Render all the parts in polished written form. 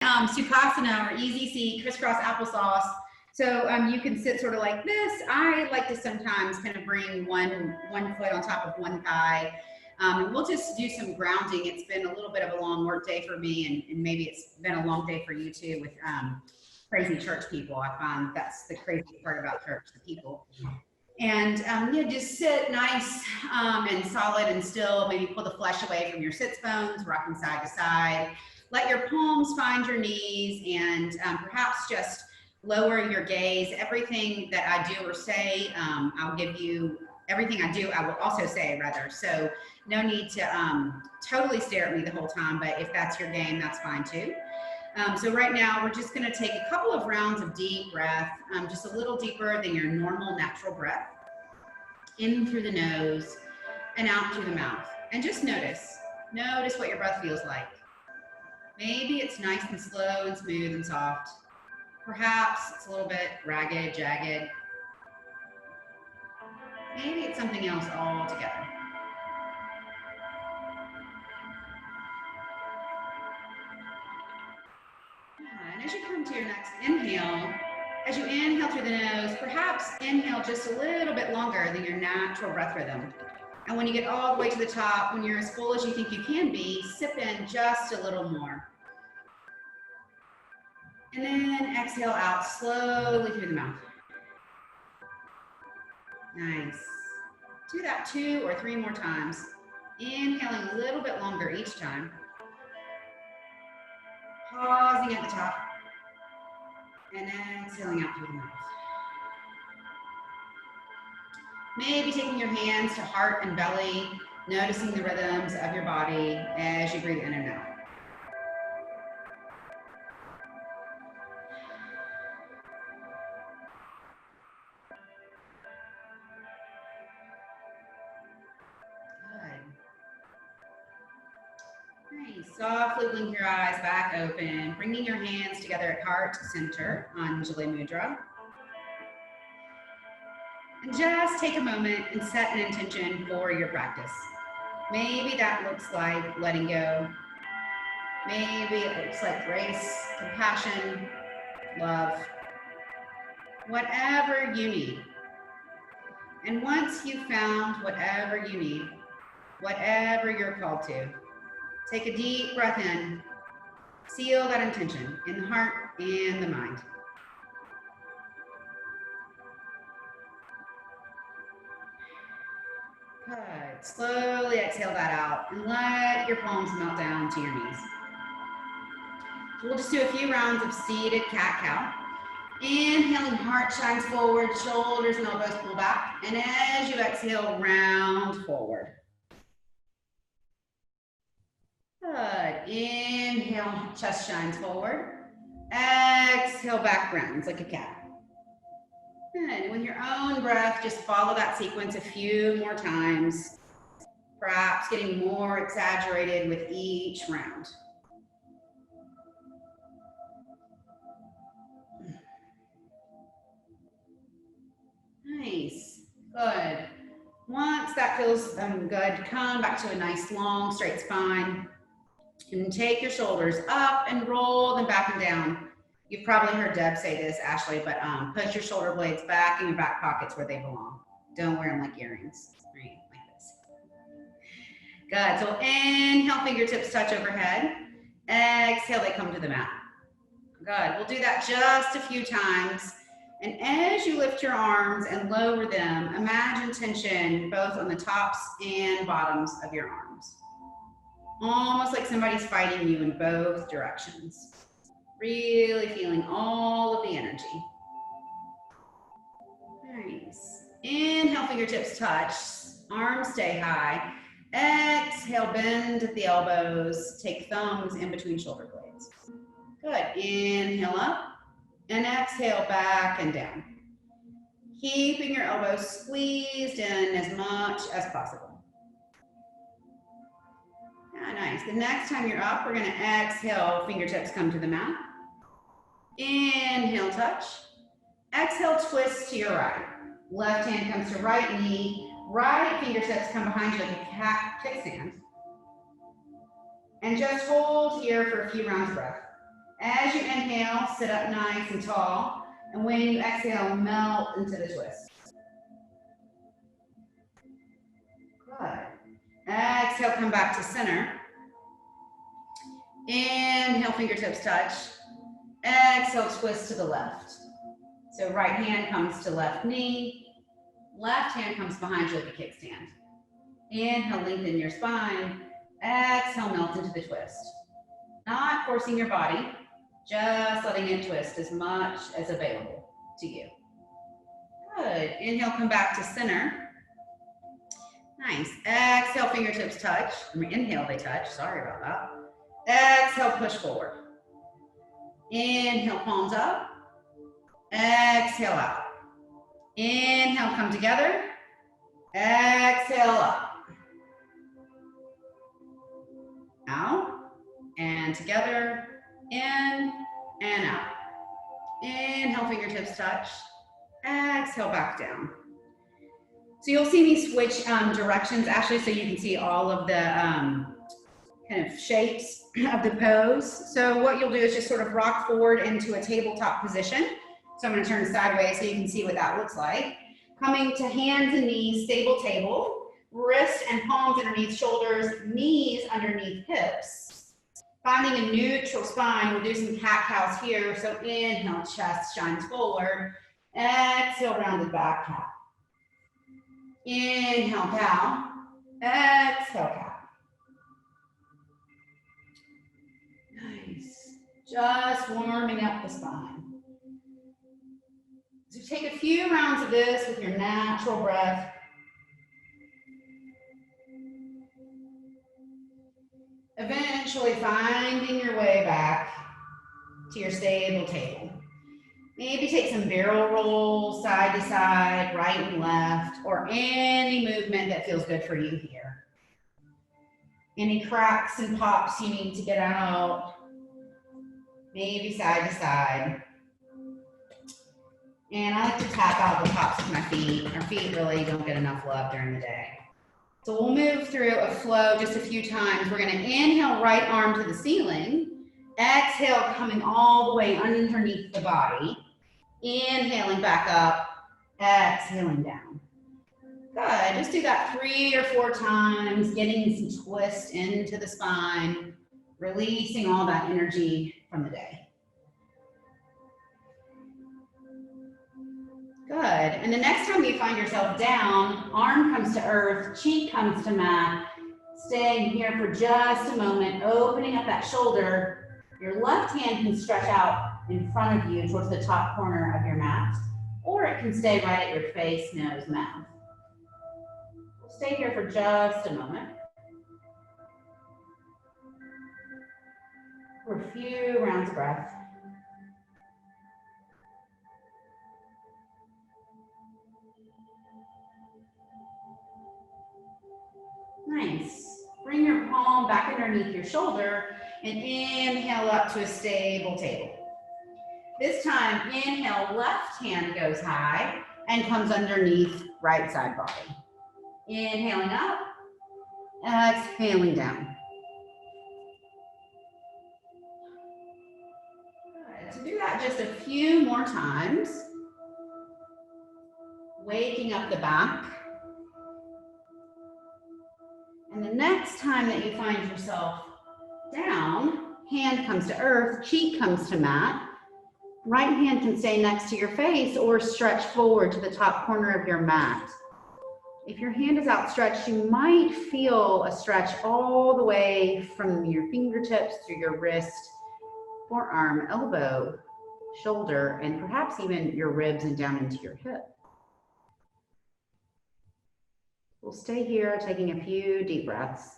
Sukhasana or easy seat, crisscross applesauce. So you can sit sort of like this. I like to sometimes kind of bring one foot on top of one thigh. And we'll just do some grounding. It's been a little bit of a long work day for me, and maybe it's been a long day for you too with crazy church people. I find that's the crazy part about church, the people. And yeah, just sit nice and solid and still. Maybe pull the flesh away from your sits bones, rocking side to side. Let your palms find your knees, and perhaps just lower your gaze. Everything that I do or say, I'll give you. Everything I do, I will also say, rather. So no need to totally stare at me the whole time, but if that's your game, that's fine too. So right now, we're just gonna take a couple of rounds of deep breath, just a little deeper than your normal natural breath. In through the nose and out through the mouth. And just notice what your breath feels like. Maybe it's nice and slow and smooth and soft. Perhaps it's a little bit ragged, jagged. Maybe it's something else altogether. And as you come to your next inhale, as you inhale through the nose, perhaps inhale just a little bit longer than your natural breath rhythm. And when you get all the way to the top, when you're as full as you think you can be, sip in just a little more. And then exhale out slowly through the mouth. Nice. Do that 2 or 3 more times. Inhaling a little bit longer each time. Pausing at the top. And exhaling out through the mouth. Maybe taking your hands to heart and belly, noticing the rhythms of your body as you breathe in and out. Softly blink your eyes back open, bringing your hands together at heart center, Anjali Mudra. And just take a moment and set an intention for your practice. Maybe that looks like letting go. Maybe it looks like grace, compassion, love, whatever you need. And once you've found whatever you need, whatever you're called to, take a deep breath in, seal that intention in the heart and the mind. Good. Slowly exhale that out and let your palms melt down to your knees. We'll just do a few rounds of seated cat-cow. Inhaling, heart shines forward, shoulders and elbows pull back. And as you exhale, round forward. Good. Inhale, chest shines forward. Exhale, back rounds like a cat. Good. With your own breath, just follow that sequence a few more times, perhaps getting more exaggerated with each round. Nice. Good. Once that feels good, come back to a nice long straight spine. And take your shoulders up and roll them back and down. You've probably heard Deb say this, Ashley, but put your shoulder blades back in your back pockets where they belong. Don't wear them like earrings, right? Like this. Good. So inhale, fingertips touch overhead. Exhale, they come to the mat. Good. We'll do that just a few times. And as you lift your arms and lower them, imagine tension both on the tops and bottoms of your arms. Almost like somebody's fighting you in both directions. Really feeling all of the energy. Nice. Inhale, fingertips touch. Arms stay high. Exhale, bend at the elbows. Take thumbs in between shoulder blades. Good. Inhale up. And exhale, back and down. Keeping your elbows squeezed in as much as possible. Yeah, nice. The next time you're up, we're going to exhale, fingertips come to the mat. Inhale, touch. Exhale, twist to your right. Left hand comes to right knee. Right fingertips come behind you like a cat kickstand. And just hold here for a few rounds of breath. As you inhale, sit up nice and tall. And when you exhale, melt into the twist. Good. Exhale, come back to center. Inhale, fingertips touch. Exhale, twist to the left. So right hand comes to left knee. Left hand comes behind you like a kickstand. Inhale, lengthen your spine. Exhale, melt into the twist. Not forcing your body, just letting it twist as much as available to you. Good. Inhale, come back to center. Nice. Exhale, fingertips touch. Inhale, they touch. Sorry about that. Exhale, push forward. Inhale, palms up. Exhale, out. Inhale, come together. Exhale, up. Out. And together. In and out. Inhale, fingertips touch. Exhale, back down. So you'll see me switch directions, actually, so you can see all of the kind of shapes of the pose. So what you'll do is just sort of rock forward into a tabletop position. So I'm going to turn sideways so you can see what that looks like. Coming to hands and knees, stable table. Wrists and palms underneath shoulders, knees underneath hips. Finding a neutral spine, we'll do some cat-cows here. So inhale, chest shines forward. Exhale, rounded back cat. Inhale, cow. Exhale, cat. Nice. Just warming up the spine. So take a few rounds of this with your natural breath. Eventually finding your way back to your stable table. Maybe take some barrel rolls side to side, right and left, or any movement that feels good for you here. Any cracks and pops you need to get out, maybe side to side. And I like to tap out the tops of my feet. Our feet really don't get enough love during the day. So we'll move through a flow just a few times. We're going to inhale, right arm to the ceiling. Exhale, coming all the way underneath the body. Inhaling back up, exhaling down. Good, just do that 3 or 4 times, getting some twist into the spine, releasing all that energy from the day. Good, and the next time you find yourself down, arm comes to earth, cheek comes to mat, staying here for just a moment, opening up that shoulder. Your left hand can stretch out in front of you towards the top corner of your mat, or it can stay right at your face, nose, mouth. We'll stay here for just a moment. For a few rounds of breath. Nice. Bring your palm back underneath your shoulder and inhale up to a stable table. This time, inhale, left hand goes high and comes underneath right side body. Inhaling up, exhaling down. Good. To do that just a few more times, waking up the back. And the next time that you find yourself down, hand comes to earth, cheek comes to mat. Right hand can stay next to your face or stretch forward to the top corner of your mat. If your hand is outstretched, you might feel a stretch all the way from your fingertips through your wrist, forearm, elbow, shoulder, and perhaps even your ribs and down into your hip. We'll stay here taking a few deep breaths.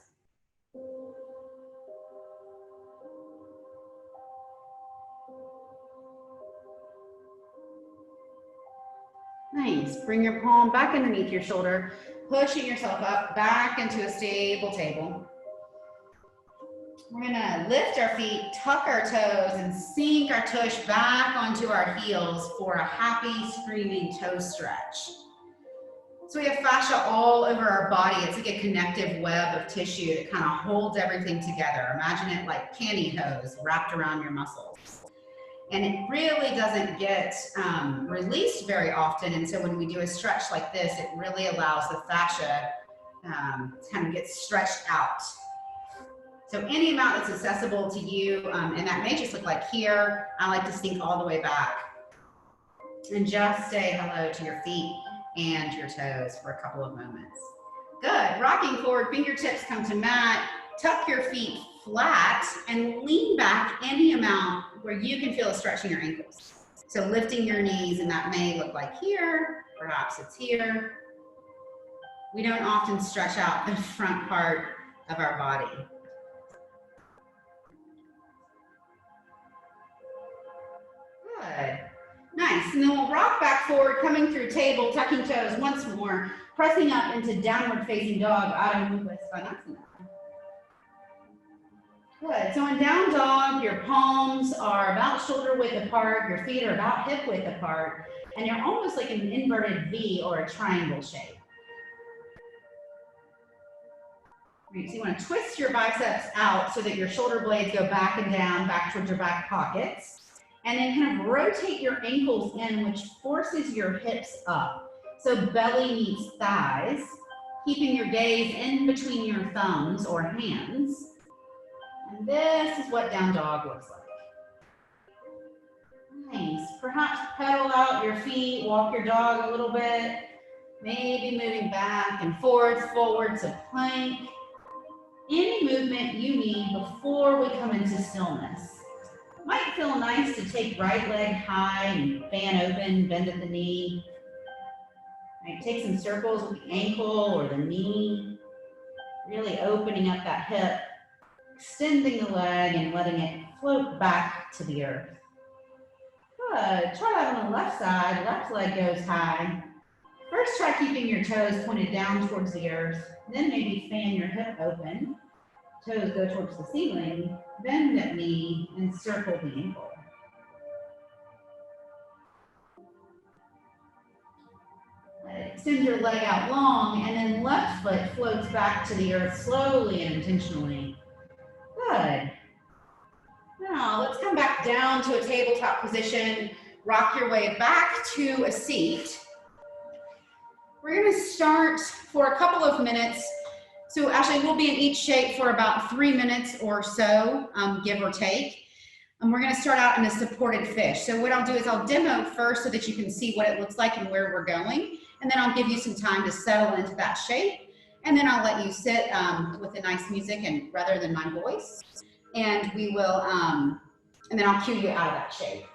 Nice. Bring your palm back underneath your shoulder, pushing yourself up back into a stable table. We're gonna lift our feet, tuck our toes, and sink our tush back onto our heels for a happy, screaming toe stretch. So we have fascia all over our body. It's like a connective web of tissue that kind of holds everything together. Imagine it like pantyhose wrapped around your muscles. And it really doesn't get released very often. And so when we do a stretch like this, it really allows the fascia to kind of get stretched out. So any amount that's accessible to you, and that may just look like here, I like to sink all the way back and just say hello to your feet and your toes for a couple of moments. Good, rocking forward, fingertips come to mat, tuck your feet flat and lean back any amount where you can feel a stretch in your ankles. So lifting your knees, and that may look like here, perhaps it's here. We don't often stretch out the front part of our body. Good. Nice. And then we'll rock back forward, coming through table, tucking toes once more, pressing up into downward facing dog, Adho Mukha Svanasana. Good. So in down dog, your palms are about shoulder width apart, your feet are about hip width apart, and you're almost like an inverted V or a triangle shape. Right, so you want to twist your biceps out so that your shoulder blades go back and down, back towards your back pockets. And then kind of rotate your ankles in, which forces your hips up. So belly meets thighs, keeping your gaze in between your thumbs or hands. And this is what down dog looks like. Nice. Perhaps pedal out your feet, walk your dog a little bit, maybe moving back and forwards to plank. Any movement you need before we come into stillness. Might feel nice to take right leg high and fan open, bend at the knee. Right, take some circles with the ankle or the knee, really opening up that hip, extending the leg and letting it float back to the earth. Good. Try that on the left side. Left leg goes high. First, try keeping your toes pointed down towards the earth. Then maybe fan your hip open. Toes go towards the ceiling. Bend that knee and circle the ankle. Extend your leg out long, and then left foot floats back to the earth slowly and intentionally. Good. Now let's come back down to a tabletop position. Rock your way back to a seat. We're going to start for a couple of minutes. So actually we'll be in each shape for about 3 minutes or so, give or take. And we're going to start out in a supported fish. So what I'll do is I'll demo first so that you can see what it looks like and where we're going. And then I'll give you some time to settle into that shape. And then I'll let you sit with the nice music and rather than my voice. And we will, and then I'll cue you out of that shape.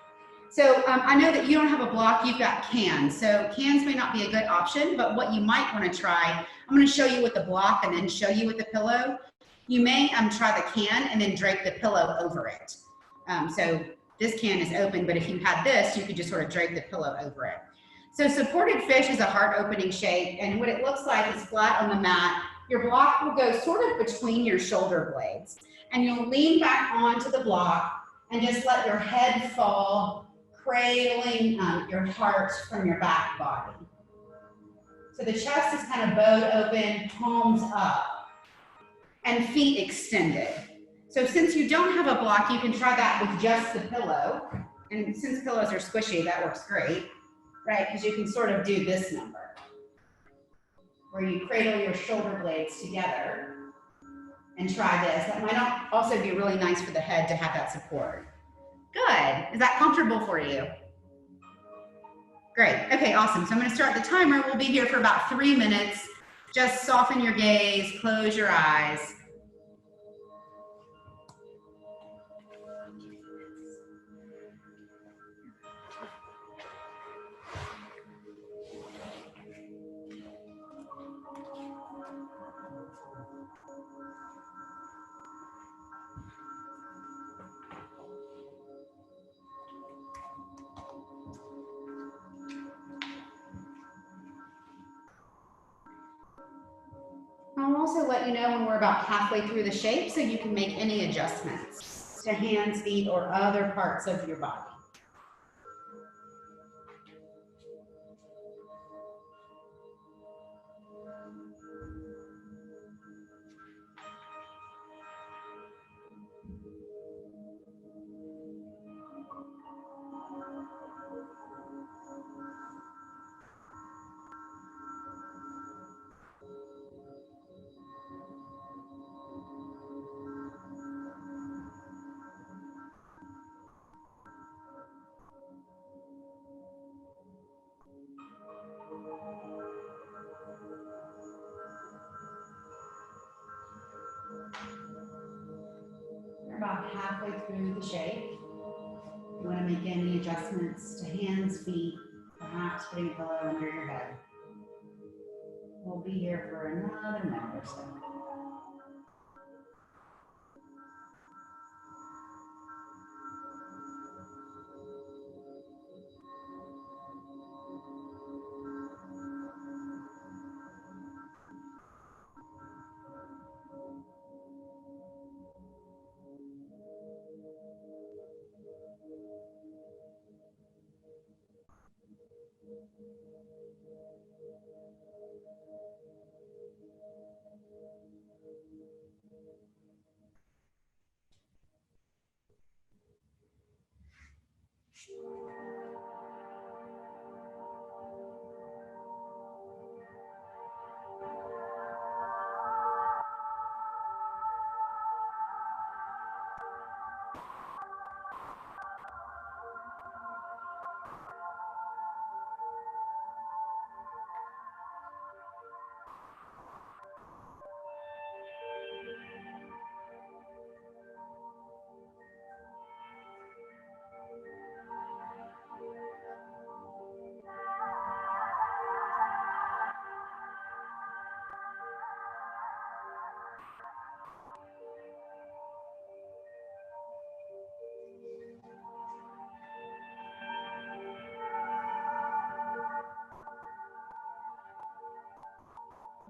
So I know that you don't have a block, you've got cans. So cans may not be a good option, but what you might want to try, I'm going to show you with the block and then show you with the pillow. You may try the can and then drape the pillow over it. So this can is open, but if you had this, you could just sort of drape the pillow over it. So supported fish is a heart opening shape, and what it looks like is flat on the mat. Your block will go sort of between your shoulder blades, and you'll lean back onto the block and just let your head fall, cradling your heart from your back body. So the chest is kind of bowed open, palms up, and feet extended. So since you don't have a block, you can try that with just the pillow. And since pillows are squishy, that works great, right? Because you can sort of do this number, where you cradle your shoulder blades together and try this. That might also be really nice for the head to have that support. Good. Is that comfortable for you? Great. Okay, awesome. So I'm going to start the timer. We'll be here for about 3 minutes. Just soften your gaze, close your eyes. I'll also let you know when we're about halfway through the shape so you can make any adjustments to hands, feet, or other parts of your body. about halfway through the shape. You want to make any adjustments to hands, feet, perhaps putting a pillow under your head. We'll be here for another minute or so.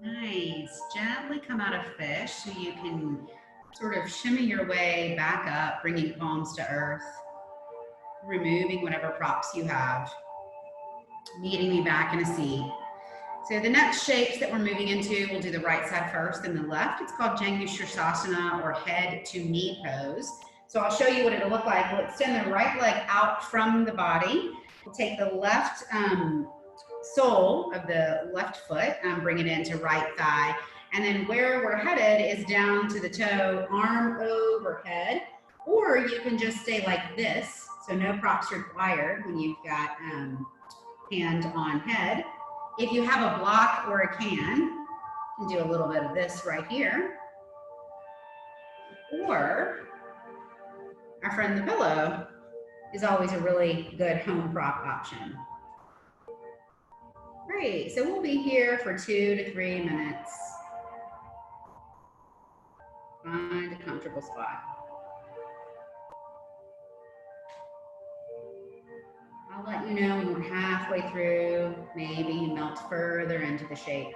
Nice. Gently come out of fish so you can sort of shimmy your way back up, bringing palms to earth, removing whatever props you have, meeting me back in a seat. So the next shapes that we're moving into, we'll do the right side first, then the left. It's called Jangushirsasana, or head to knee pose. So I'll show you what it'll look like. We'll extend the right leg out from the body. We'll take the left sole of the left foot, bring it into right thigh. And then where we're headed is down to the toe, arm overhead, or you can just stay like this. So no props required when you've got hand on head. If you have a block or a can, you can do a little bit of this right here. Or our friend the pillow is always a really good home prop option. Great, so we'll be here for 2 to 3 minutes. Find a comfortable spot. I'll let you know when we're halfway through, maybe you melt further into the shape.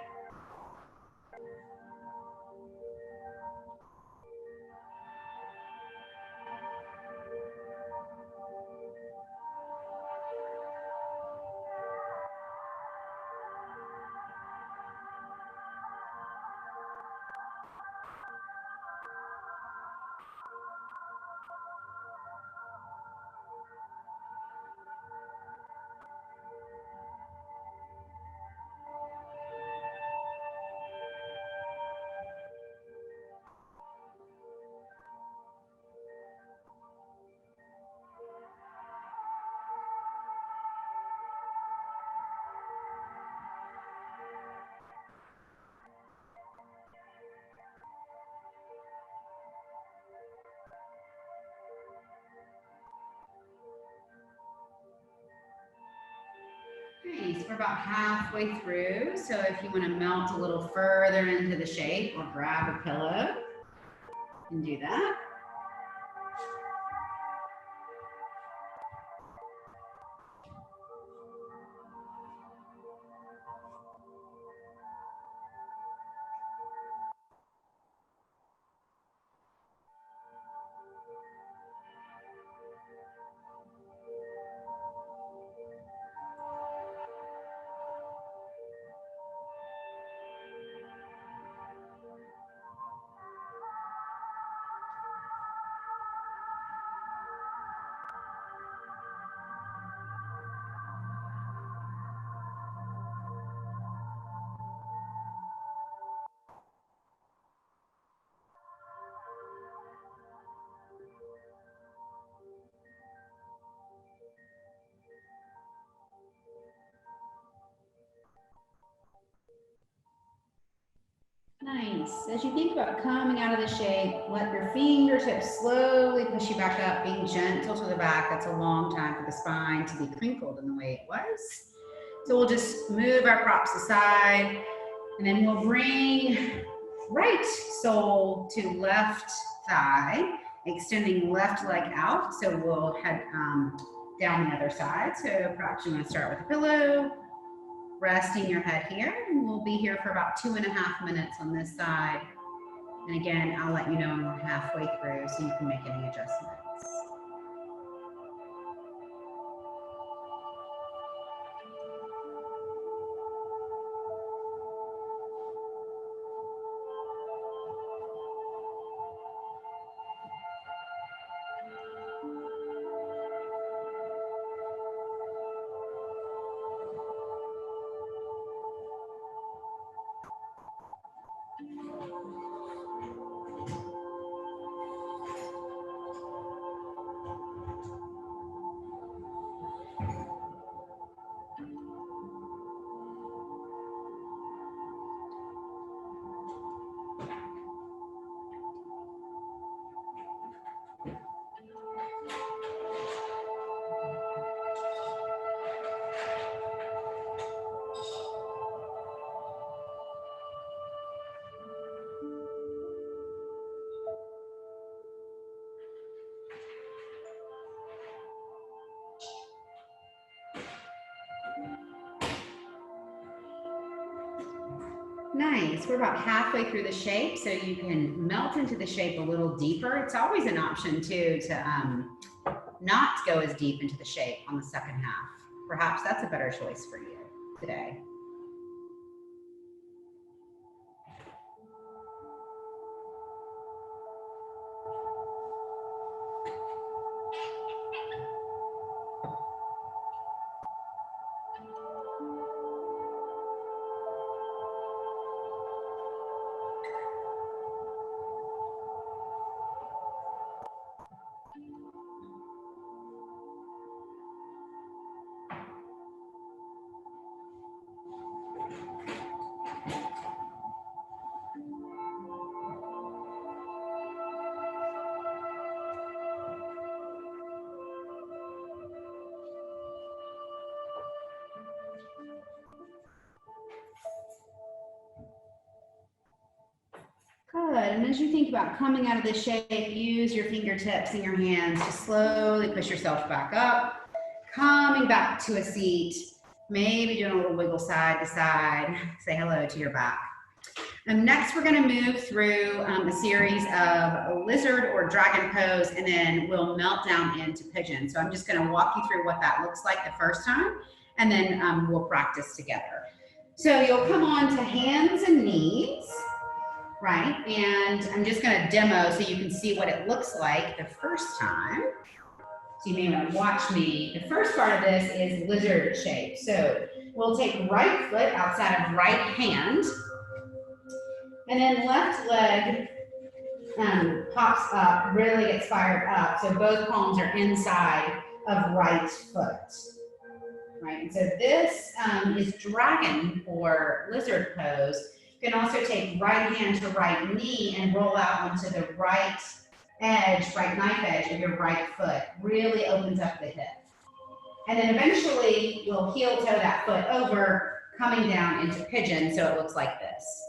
Nice, we're about halfway through. So if you want to melt a little further into the shape or grab a pillow, you can do that. Nice. As you think about coming out of the shape, let your fingertips slowly push you back up, being gentle to the back. That's a long time for the spine to be crinkled in the way it was. So we'll just move our props aside, and then we'll bring right sole to left thigh, extending left leg out. So we'll head down the other side. So perhaps you want to start with a pillow, resting your head here, and we'll be here for about 2.5 minutes on this side. And again, I'll let you know when we're halfway through so you can make any adjustments. Nice. We're about halfway through the shape, so you can melt into the shape a little deeper. It's always an option too to not go as deep into the shape on the second half. Perhaps that's a better choice for you today. Good, and as you think about coming out of this shape, use your fingertips and your hands to slowly push yourself back up, coming back to a seat, maybe doing a little wiggle side to side, say hello to your back. And next we're gonna move through a series of lizard or dragon pose, and then we'll melt down into pigeon. So I'm just gonna walk you through what that looks like the first time, and then we'll practice together. So you'll come on to hands and knees, right? And I'm just gonna demo so you can see what it looks like the first time. So you may wanna watch me. The first part of this is lizard shape. So we'll take right foot outside of right hand, and then left leg pops up, really gets fired up. So both palms are inside of right foot, right? And so this is dragon or lizard pose. You can also take right hand to right knee and roll out onto the right edge, right knife edge of your right foot. Really opens up the hip. And then eventually you'll heel toe that foot over, coming down into pigeon, so it looks like this.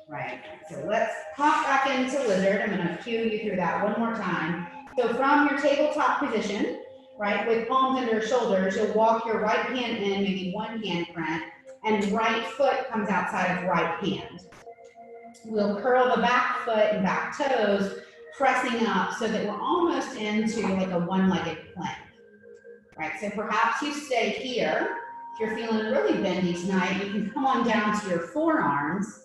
Right, so let's pop back into lizard. I'm gonna cue you through that one more time. So from your tabletop position, right, with palms under your shoulders, you'll walk your right hand in, maybe one hand print, and right foot comes outside of right hand. We'll curl the back foot and back toes, pressing up so that we're almost into like a one-legged plank. Right, so perhaps you stay here. If you're feeling really bendy tonight, you can come on down to your forearms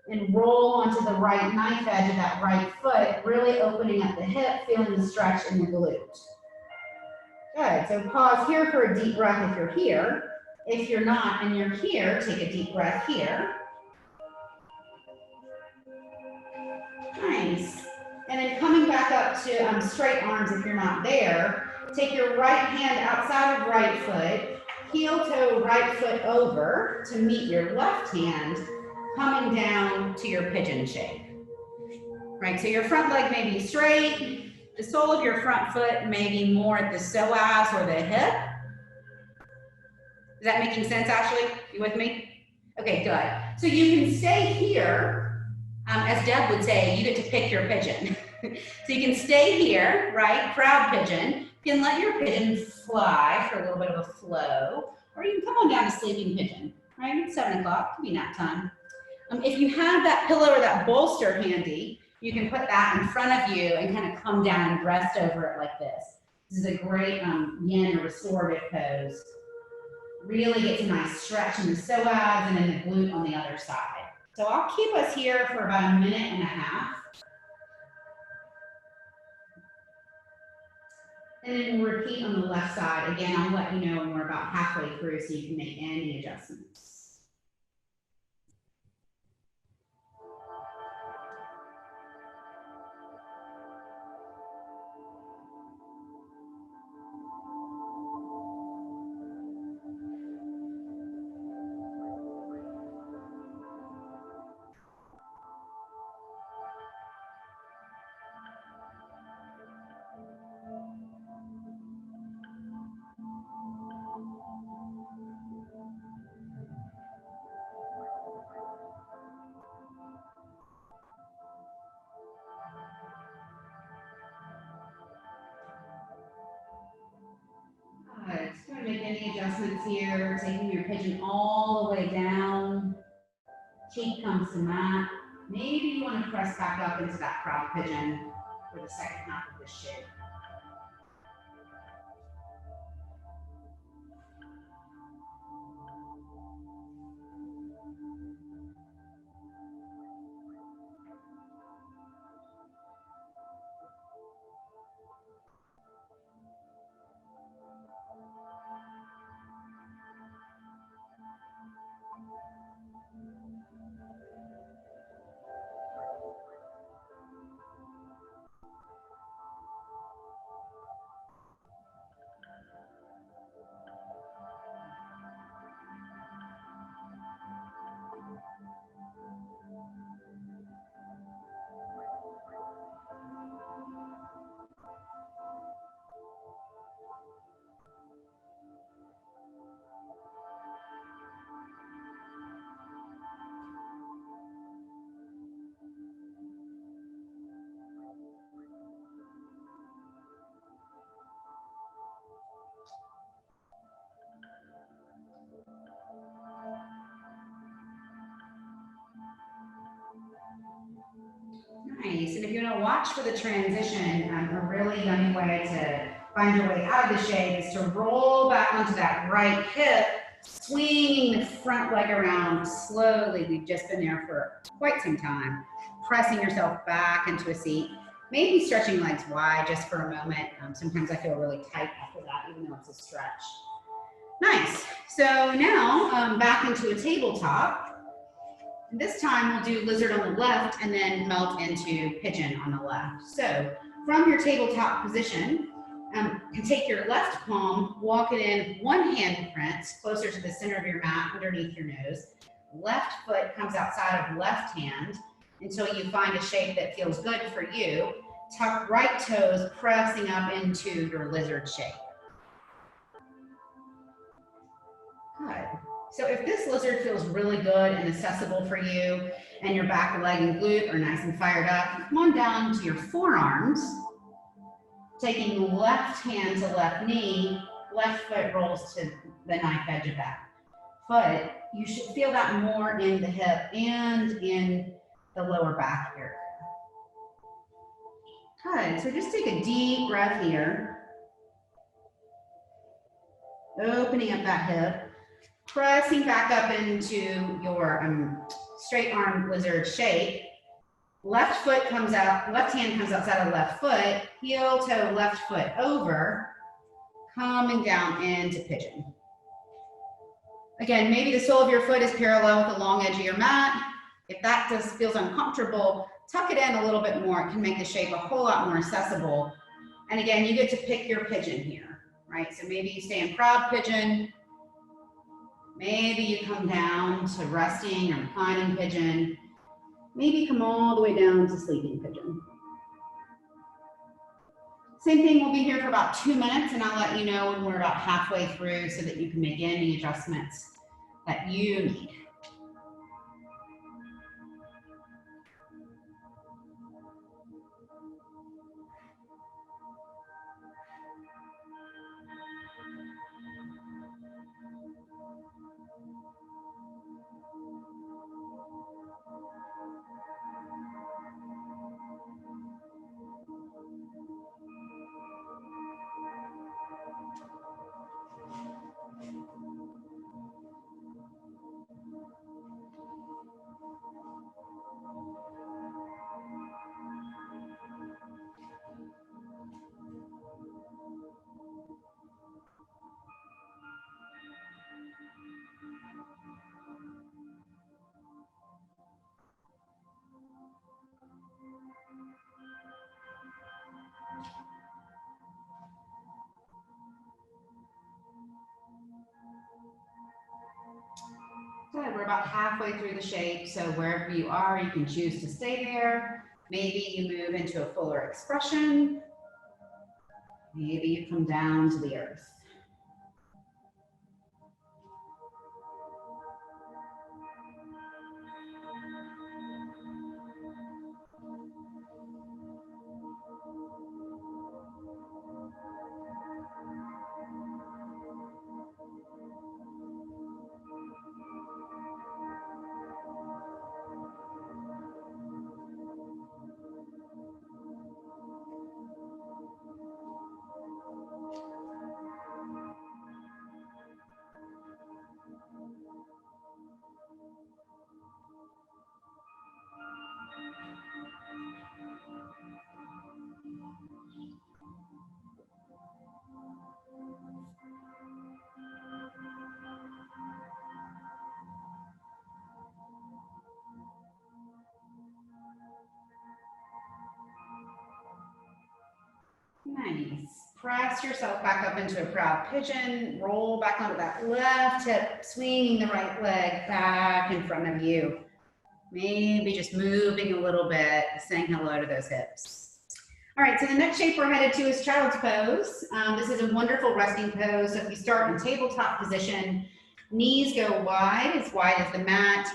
and roll onto the right knife edge of that right foot, really opening up the hip, feeling the stretch in the glute. Good, so pause here for a deep breath if you're here. If you're not and you're here, take a deep breath here. Nice. And then coming back up to straight arms if you're not there. Take your right hand outside of right foot, heel toe right foot over to meet your left hand, coming down to your pigeon shape. Right, so your front leg may be straight, the sole of your front foot may be more at the psoas or the hip. Is that making sense, Ashley? You with me? Okay, good. So you can stay here, as Deb would say, you get to pick your pigeon. So you can stay here, right, proud pigeon. You can let your pigeon fly for a little bit of a flow, or you can come on down to sleeping pigeon, right? It's 7 o'clock, could be nap time. If you have that pillow or that bolster handy, you can put that in front of you and kind of come down and rest over it like this. This is a great yin or restorative pose. Really gets a nice stretch in the psoas and in the glute on the other side. So I'll keep us here for about 1.5 minutes. And then we'll repeat on the left side. Again, I'll let you know when we're about halfway through so you can make any adjustments. Just going to make any adjustments here, taking your pigeon all the way down. Cheek comes to mat. Maybe you want to press back up into that proud pigeon for the second half of this shape. Nice, and if you want to watch for the transition, a really yummy way to find your way out of the shape is to roll back onto that right hip, swinging the front leg around slowly. We've just been there for quite some time, pressing yourself back into a seat, maybe stretching legs wide just for a moment. Sometimes I feel really tight after that, even though it's a stretch. Nice, so now back into a tabletop. And this time we'll do lizard on the left and then melt into pigeon on the left. So from your tabletop position, take your left palm, walk it in one hand print closer to the center of your mat underneath your nose. Left foot comes outside of left hand until you find a shape that feels good for you. Tuck right toes pressing up into your lizard shape. Good. So if this lizard feels really good and accessible for you and your back leg and glute are nice and fired up, come on down to your forearms, taking left hand to left knee, left foot rolls to the knife edge of that foot. You should feel that more in the hip and in the lower back area. Good, so just take a deep breath here. Opening up that hip. Pressing back up into your straight arm lizard shape. Left foot comes out, left hand comes outside of left foot, heel toe left foot over, coming down into pigeon. Again, maybe the sole of your foot is parallel with the long edge of your mat. If that just feels uncomfortable, tuck it in a little bit more. It can make the shape a whole lot more accessible. And again, you get to pick your pigeon here, right? So maybe you stay in proud pigeon. Maybe you come down to resting or reclining pigeon. Maybe come all the way down to sleeping pigeon. Same thing, we'll be here for about 2 minutes and I'll let you know when we're about halfway through so that you can make any adjustments that you need. Good, we're about halfway through the shape, so wherever you are, you can choose to stay there. Maybe you move into a fuller expression. Maybe you come down to the earth. Nice. Press yourself back up into a proud pigeon. Roll back onto that left hip, swinging the right leg back in front of you. Maybe just moving a little bit, saying hello to those hips. All right, so the next shape we're headed to is child's pose. This is a wonderful resting pose. So if you start in tabletop position, knees go wide as the mat,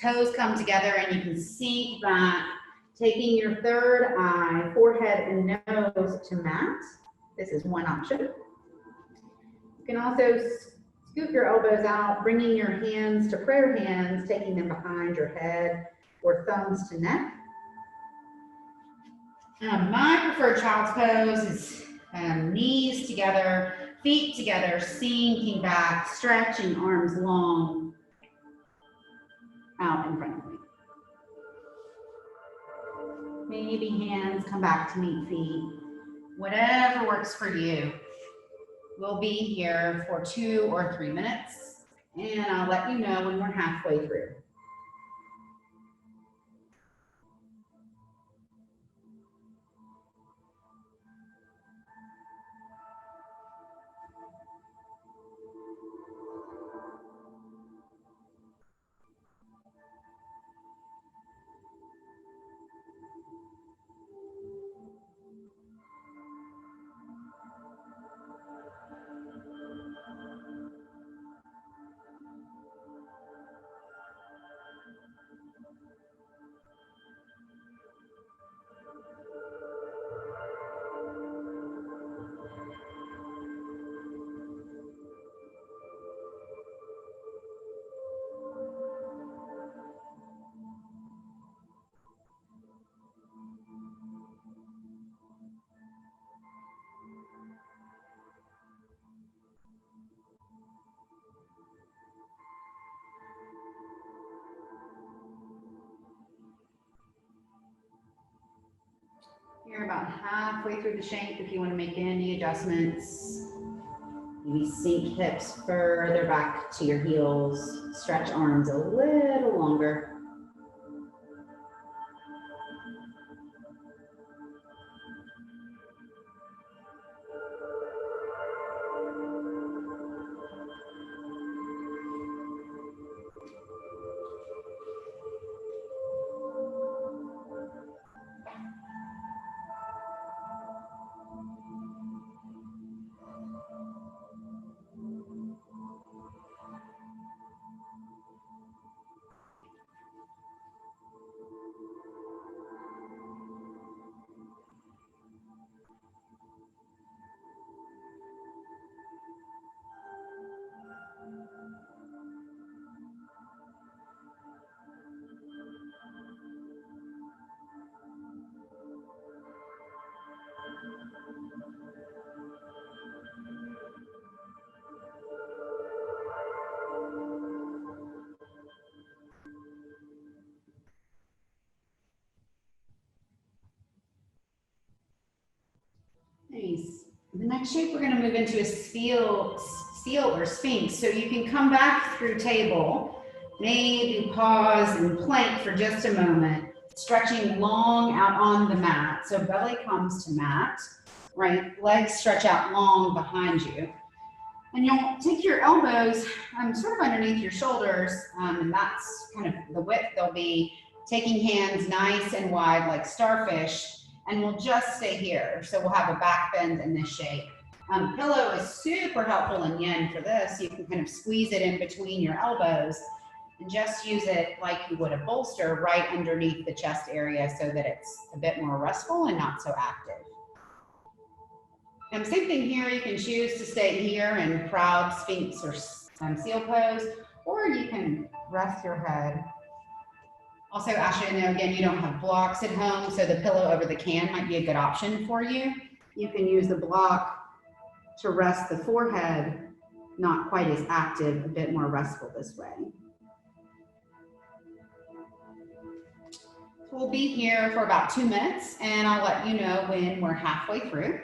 toes come together and you can sink back, taking your third eye, forehead and nose to mat. This is one option. You can also scoot your elbows out, bringing your hands to prayer hands, taking them behind your head or thumbs to neck. My preferred child's pose is knees together, feet together, sinking back, stretching arms long out in front of me. Maybe hands come back to meet feet. Whatever works for you. We'll be here for 2 or 3 minutes, and I'll let you know when we're halfway through. You're about halfway through the shape. If you want to make any adjustments, maybe sink hips further back to your heels, stretch arms a little longer. next shape, we're going to move into a seal or sphinx. So you can come back through table, maybe pause and plank for just a moment, stretching long out on the mat. So belly comes to mat, right? Legs stretch out long behind you. And you'll take your elbows sort of underneath your shoulders, and that's kind of the width they'll be. Taking hands nice and wide like starfish, and we'll just stay here. So we'll have a back bend in this shape. Pillow is super helpful in yin for this. You can kind of squeeze it in between your elbows and just use it like you would a bolster right underneath the chest area so that it's a bit more restful and not so active. Same thing here, you can choose to stay here in proud sphinx or seal pose, or you can rest your head. Also, Ashley, I know again, you don't have blocks at home, so the pillow over the can might be a good option for you. You can use the block to rest the forehead, not quite as active, a bit more restful this way. We'll be here for about 2 minutes, and I'll let you know when we're halfway through.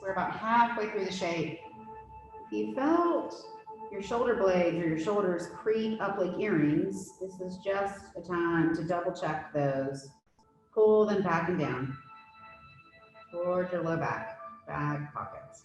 We're about halfway through the shape. If you felt your shoulder blades or your shoulders creep up like earrings, this is just a time to double check those. Pull them back and down towards your low back pockets.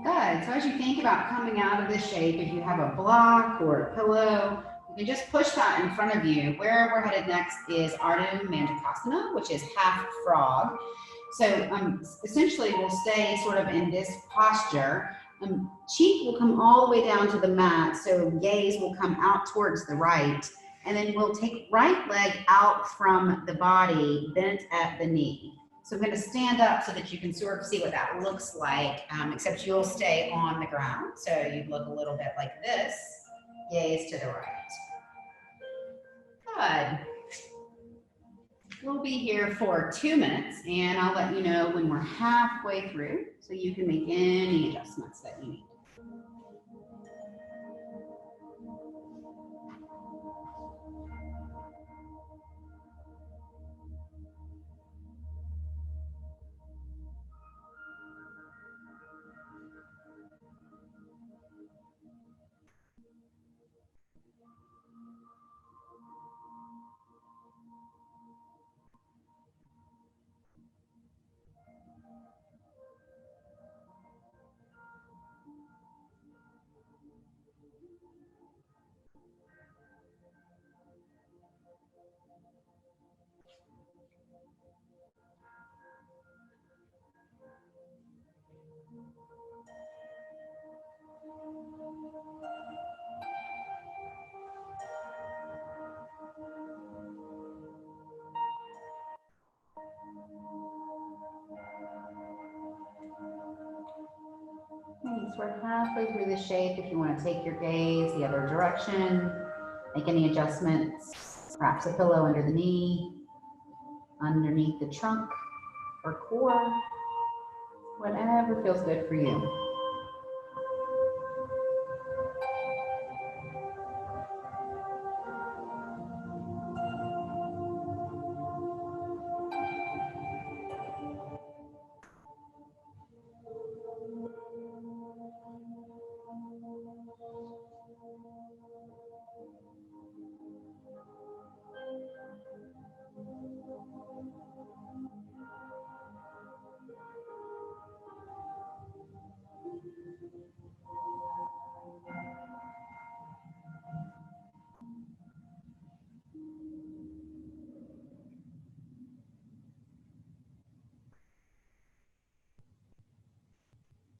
Good. So as you think about coming out of this shape, if you have a block or a pillow, you can just push that in front of you. Where we're headed next is Ardha Mandrasana, which is half frog. So essentially we'll stay sort of in this posture. Cheek will come all the way down to the mat, so gaze will come out towards the right. And then we'll take right leg out from the body, bent at the knee. So I'm going to stand up so that you can sort of see what that looks like, except you'll stay on the ground. So you look a little bit like this, gaze to the right. Good. We'll be here for 2 minutes, and I'll let you know when we're halfway through so you can make any adjustments that you need. Thanks. We're halfway through the shape. If you want to take your gaze the other direction, Make any adjustments, perhaps a pillow under the knee, underneath the trunk or core, whatever feels good for you.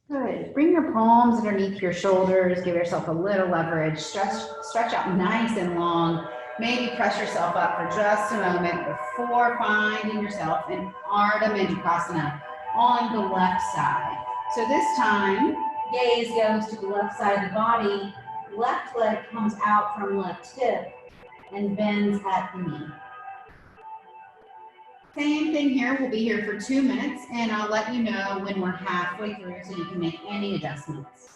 Good. Bring your palms underneath your shoulders. Give yourself a little leverage. Stretch out nice and long. Maybe press yourself up for just a moment before finding yourself in Ardha Manjukrasana on the left side. So this time, gaze goes to the left side of the body. Left leg comes out from left hip and bends at the knee. Same thing here, we'll be here for 2 minutes and I'll let you know when we're halfway through so you can make any adjustments.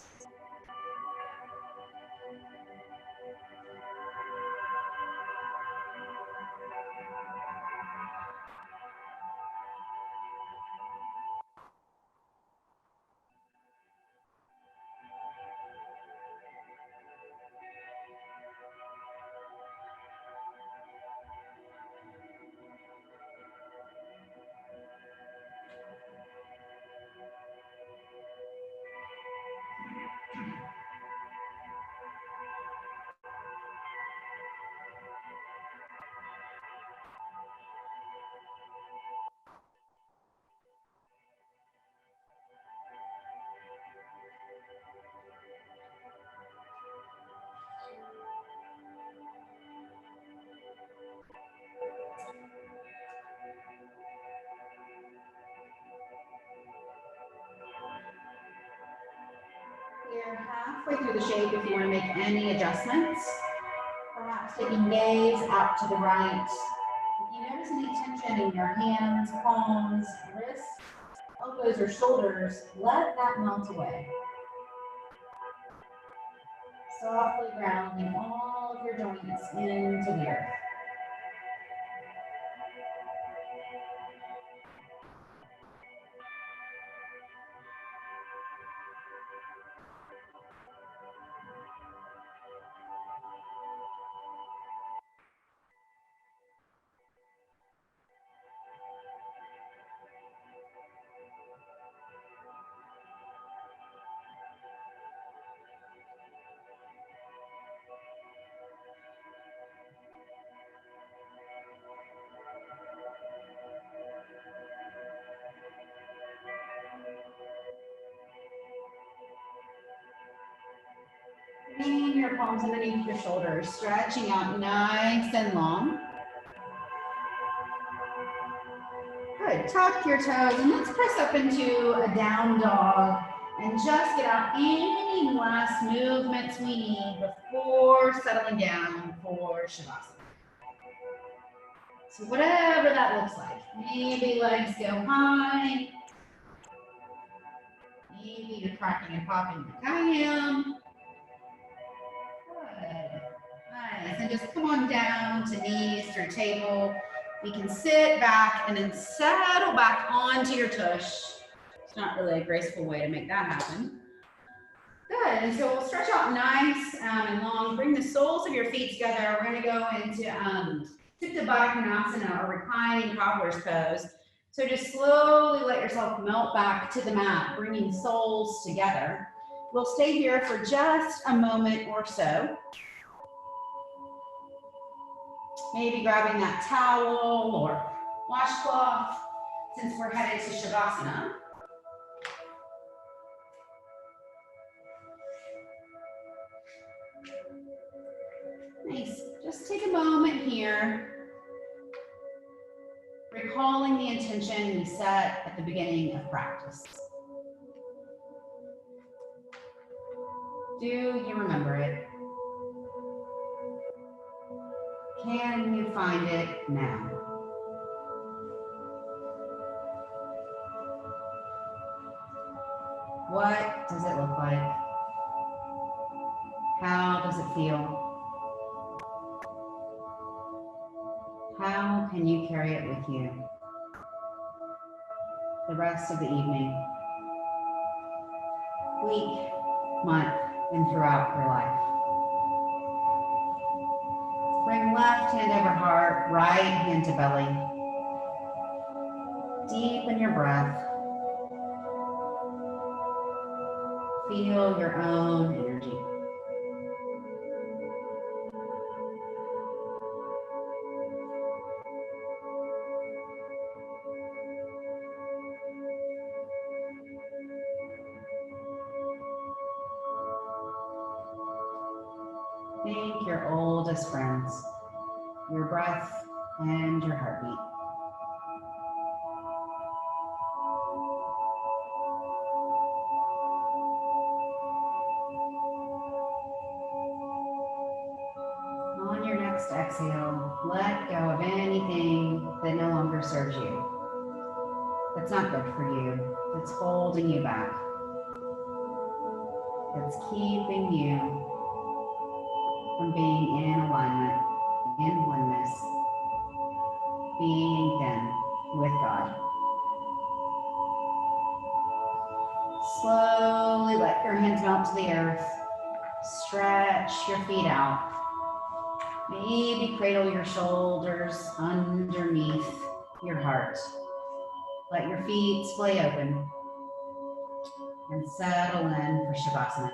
We're halfway through the shape if you want to make any adjustments. Perhaps taking gaze out to the right. If you notice any tension in your hands, palms, wrists, elbows, or shoulders, let that melt away. Softly grounding all of your joints into the earth. Bring your palms underneath your shoulders, stretching out nice and long. Good, tuck your toes and let's press up into a down dog and just get out any last movements we need before settling down for Shavasana. So whatever that looks like, maybe legs go high, maybe you're cracking and popping like I am. Good, nice, and just come on down to knees through table. You can sit back and then settle back onto your tush. It's not really a graceful way to make that happen. Good, and so we'll stretch out nice and long. Bring the soles of your feet together. We're gonna go into Supta Baddha Konasana or reclining cobbler's pose. So just slowly let yourself melt back to the mat, bringing soles together. We'll stay here for just a moment or so. Maybe grabbing that towel or washcloth since we're headed to Shavasana. Nice. Just take a moment here, recalling the intention we set at the beginning of practice. Do you remember it? Can you find it now? What does it look like? How does it feel? How can you carry it with you the rest of the evening, week, month, and throughout your life? Bring left hand over heart, right hand to belly. Deepen your breath. Feel your own energy. Thank your oldest friends, your breath and your heartbeat. On your next exhale, let go of anything that no longer serves you, that's not good for you, that's holding you back, that's keeping you from being in alignment, in oneness, being then with God. Slowly let your hands melt to the earth. Stretch your feet out. Maybe cradle your shoulders underneath your heart. Let your feet splay open and settle in for Shavasana.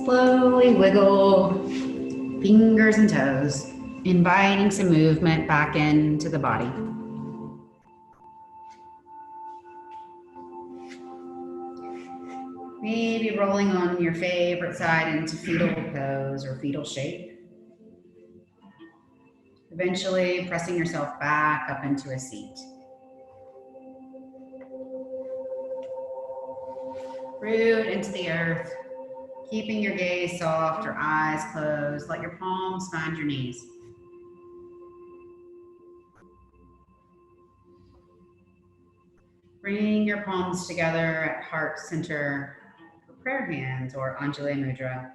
Slowly wiggle fingers and toes, inviting some movement back into the body. Maybe rolling on your favorite side into fetal pose or fetal shape. Eventually pressing yourself back up into a seat. Root into the earth, keeping your gaze soft, your eyes closed. Let your palms find your knees. Bring your palms together at heart center for prayer hands or Anjali Mudra.